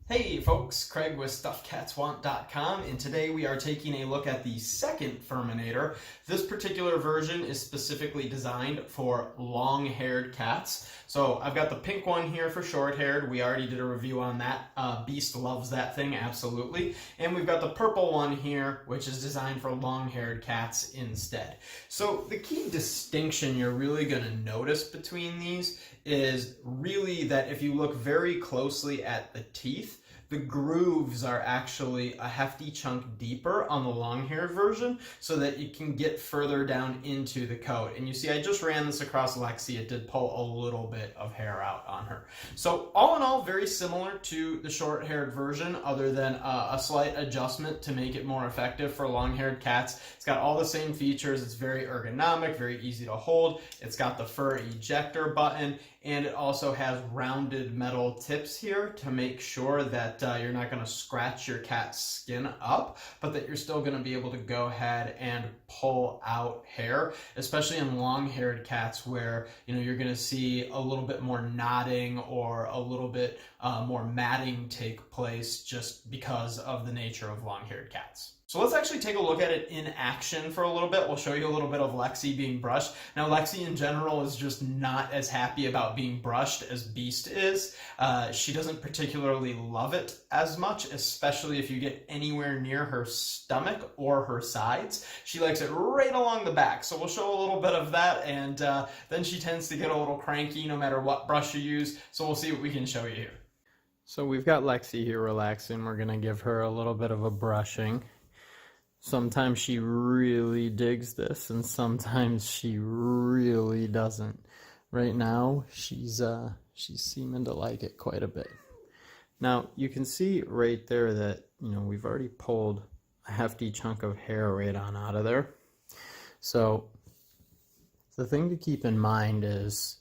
Hey folks, Craig with StuffCatsWant.com, and today we are taking a look at the second Furminator. This particular version is specifically designed for long-haired cats. So I've got the pink one here for short-haired. We already did a review on that. Beast loves that thing, absolutely. And we've got the purple one here, which is designed for long-haired cats instead. So the key distinction you're really going to notice between these is really that if you look very closely at the teeth, the grooves are actually a hefty chunk deeper on the long-haired version so that you can get further down into the coat. And you see, I just ran this across Lexi. It did pull a little bit of hair out on her. So all in all, very similar to the short-haired version, other than a slight adjustment to make it more effective for long-haired cats. It's got all the same features. It's very ergonomic, very easy to hold. It's got the fur ejector button, and it also has rounded metal tips here to make sure that you're not going to scratch your cat's skin up, but that you're still going to be able to go ahead and pull out hair, especially in long-haired cats where you're going to see a little bit more knotting or a little bit more matting take place just because of the nature of long-haired cats. So let's actually take a look at it in action for a little bit. We'll show you a little bit of Lexi being brushed. Now, Lexi in general is just not as happy about being brushed as Beast is. She doesn't particularly love it as much, especially if you get anywhere near her stomach or her sides. She likes it right along the back. So we'll show a little bit of that, and then she tends to get a little cranky no matter what brush you use. So we'll see what we can show you here. So we've got Lexi here relaxing. We're gonna give her a little bit of a brushing. Sometimes she really digs this, and sometimes she really doesn't. Right now, she's seeming to like it quite a bit. Now, you can see right there that, we've already pulled a hefty chunk of hair right on out of there. So, the thing to keep in mind is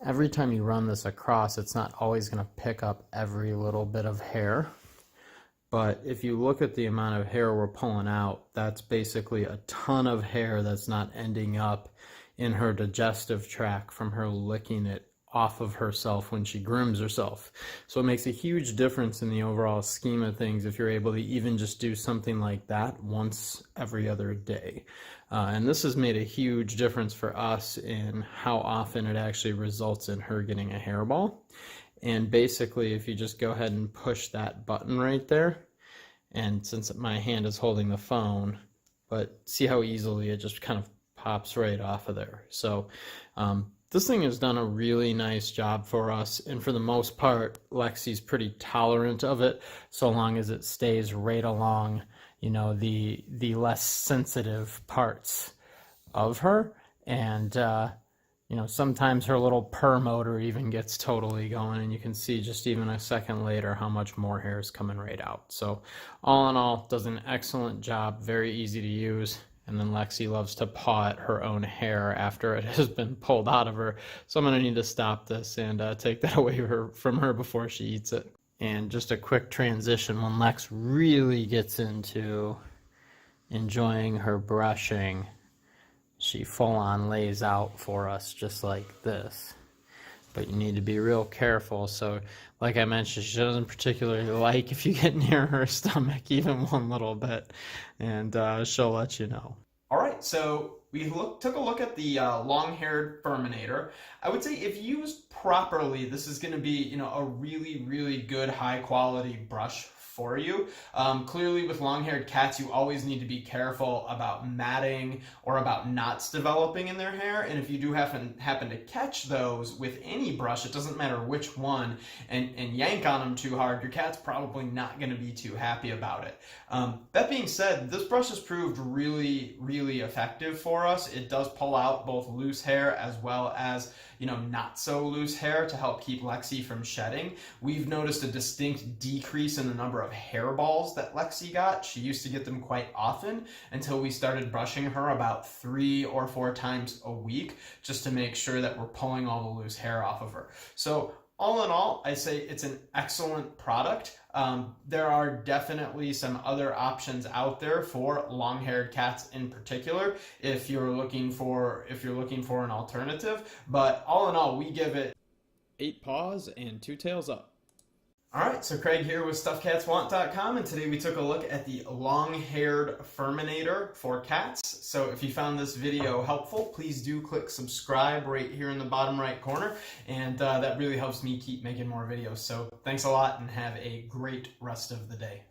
every time you run this across, it's not always going to pick up every little bit of hair. But if you look at the amount of hair we're pulling out, that's basically a ton of hair that's not ending up in her digestive tract from her licking it off of herself when she grooms herself. So it makes a huge difference in the overall scheme of things if you're able to even just do something like that once every other day. And this has made a huge difference for us in how often it actually results in her getting a hairball. And basically, if you just go ahead and push that button right there, and since my hand is holding the phone, but see how easily it just kind of pops right off of there. So this thing has done a really nice job for us, and for the most part, Lexi's pretty tolerant of it, so long as it stays right along, the less sensitive parts of her. And sometimes her little purr motor even gets totally going, and you can see just even a second later how much more hair is coming right out. So all in all, does an excellent job, very easy to use. And then Lexi loves to paw at her own hair after it has been pulled out of her. So I'm going to need to stop this and take that away from her before she eats it. And just a quick transition, when Lex really gets into enjoying her brushing, she full-on lays out for us just like this. But you need to be real careful. So like I mentioned, she doesn't particularly like if you get near her stomach even one little bit, and she'll let you know. All right, so we took a look at the long-haired Furminator. I would say if used properly, this is going to be a really, really good high-quality brush for you. Clearly with long-haired cats, you always need to be careful about matting or about knots developing in their hair. And if you do happen to catch those with any brush, it doesn't matter which one, and yank on them too hard, your cat's probably not going to be too happy about it. That being said, this brush has proved really, really effective for us. It does pull out both loose hair as well as not so loose hair to help keep Lexi from shedding. We've noticed a distinct decrease in the number of hairballs that Lexi got. She used to get them quite often until we started brushing her about 3 or 4 times a week just to make sure that we're pulling all the loose hair off of her. So all in all, I say it's an excellent product. There are definitely some other options out there for long-haired cats in particular if you're looking for an alternative. But all in all, we give it 8 paws and 2 tails up. All right, so Craig here with StuffCatsWant.com, and today we took a look at the long-haired Furminator for cats. So if you found this video helpful, please do click subscribe right here in the bottom right corner, and that really helps me keep making more videos. So thanks a lot, and have a great rest of the day.